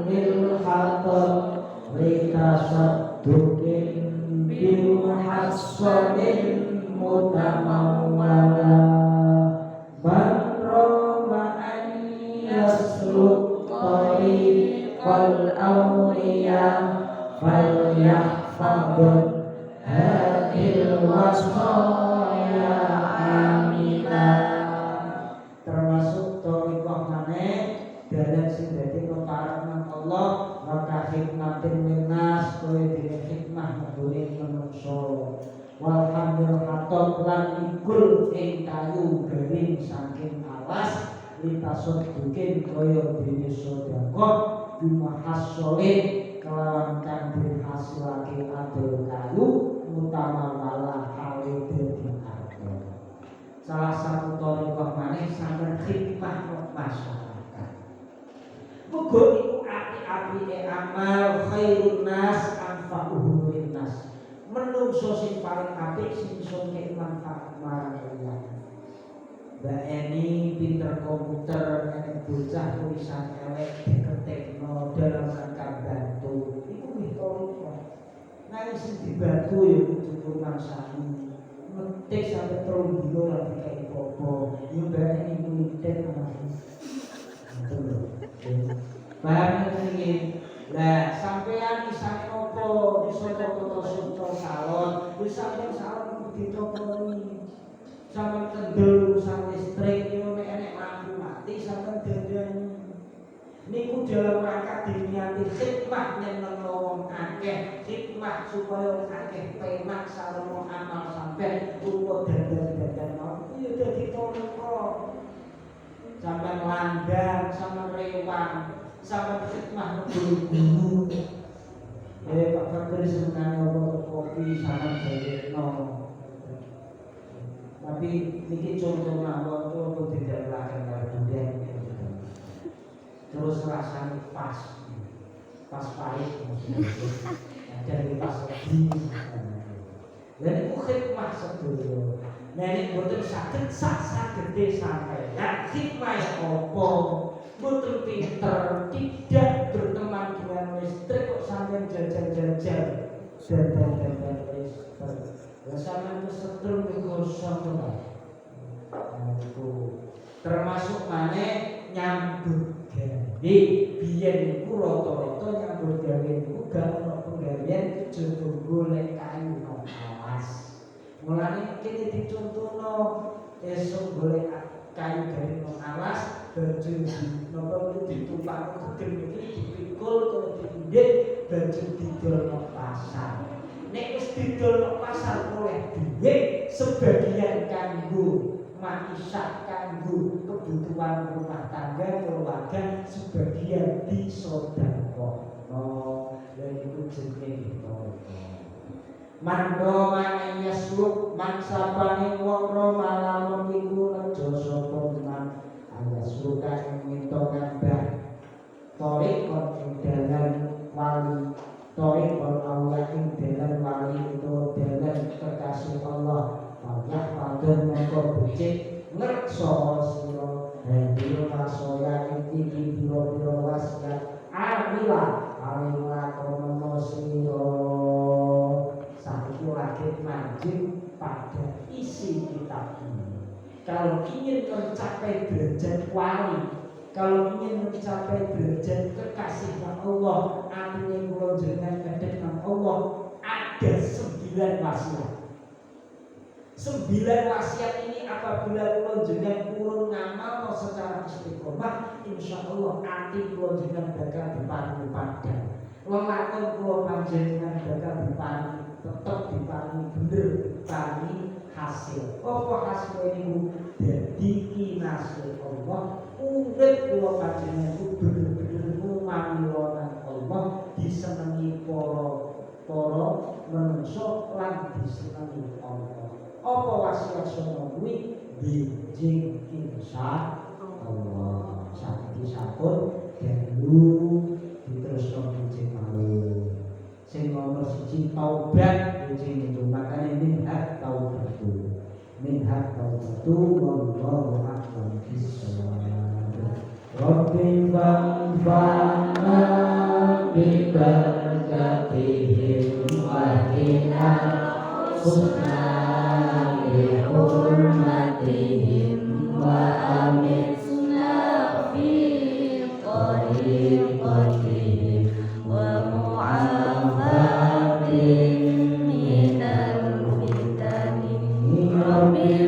hamil hatta litasadduqin bimuhassadin mutamawwala man roma an yasluk tariqal awliya falyahfadun hadil wasaya aminah. Termasuk tariqah maneh dalan sing dadi ketaatan Allah maka hikmatin minas kowe dene hikmah nggone manungsa walhamdulillah haton lan ikul ing kayu garing saking alas litasut bukin kaya dene sedekah bimahassolin kelawan kang dihasilake adil kayu utama malah hale dadi harta. Salah satu thariqah maneh sampeyan hikmah masyarakat. Muga iku api-apike amal khairun nas anfa'uhum linnas. Menungso sing paling apik sing iso ngekeki manfaat marang liyan. Mbak Eni pinter komputer, nek bocah tulisan elek diketekno dalam rangka bantu. Iku thariqah. Nang sing dibantu ya kudu kurang sami. Metik sampai 3 dino ora dikai apa-apa. Yo Mbak Eni ngitet anake. Paham ini? Lah sampean isane opo? Iso foto salon, wis sampean salon ditoponi. Sampeyan kendel urusan listrik yo nek enek lampu mati sampeyan dandani. Niku dalam rangka diniati hikmah nyenengno wong akeh, hikmah supaya wong akeh penak sarana amal sampeyan uga dandan-dandan mau yo dadi thariqah. Sampeyan landang, sampeyan rewang, sampeyan hikmah guru-guru. Pak Fakir senengane opo kopi sampeyan jayekno. Tapi niki contoh mawon kula didhelake karo budaya. Terus rasane pas pahit dari pas lagi. Dan itu hikmah sedulur. Nek boten saged sak-sagede sampai. Ya hikmah ya opo? Boten pinter, tidak berteman dengan listrik kok sampean jajan-jajan. Jajan-jajan listrik. Sampeyan kesetrum niku sampeyan. Niku termasuk maneh nyambut gawe. Biyen niku rata-rata nyambut gawe niku gak ono penggawean kejaba golek kayu nang alas. Mulane kene dicontohno esuk golek kayu garing nang alas baju napa niku ditumpang gedeng iki dipikul utawa diindik baju didol nang pasar. Nek wis didol nang pasar oleh dhuwit sebagian kanggo maisha, kanggo kebutuhan rumah tangga keluarga, sebagian disedekahno. Lha iku jenenge thariqah. Mando man yasluk man sapane wong lamun iku nejo sapa man ayasluka ing mito ngambah thariqah ing dalan wali. Thariqal Allah ing dalan wali itu dalan kekasih Allah. Banyak padon mongko becik ngerso sira hadil masoya iki biro-biro wasiat amila alila kono sira saiki lagi manjing pada isi kitab ini. Kalau ingin mencapai derajat wali, kalau ingin mencapai derajat kekasih Allah, artinya kula jenengan kedek nang Allah, ada 9 wasiat. 9 wasiat ini apabila kula jenengan kurun ngamal secara istiqomah, insyaallah ati kula jenengan bakal diparingi padhang. Lelakon kula panjenengan bakal diparingi tetep diparingi bener, diparingi hasil. Apa hasil niku? Dadi kinasih Allah. Urip kula panjenengan ku bener-bener ngumamilonan Allah, disenengi para manungsa lan disenengi Allah. Apa wasiat sono kuwi? Bijing insya Allah. Sakit sampun dalu diterusno bijing malih. Sing nomor 1 taubat bijing itu. Makanya minhaj taubatu. Minhaj taubatu wallahu a'lam bishawab. Rabbi banfa'na bibarakatihim wa qinal husna bi hurmatihim wa amin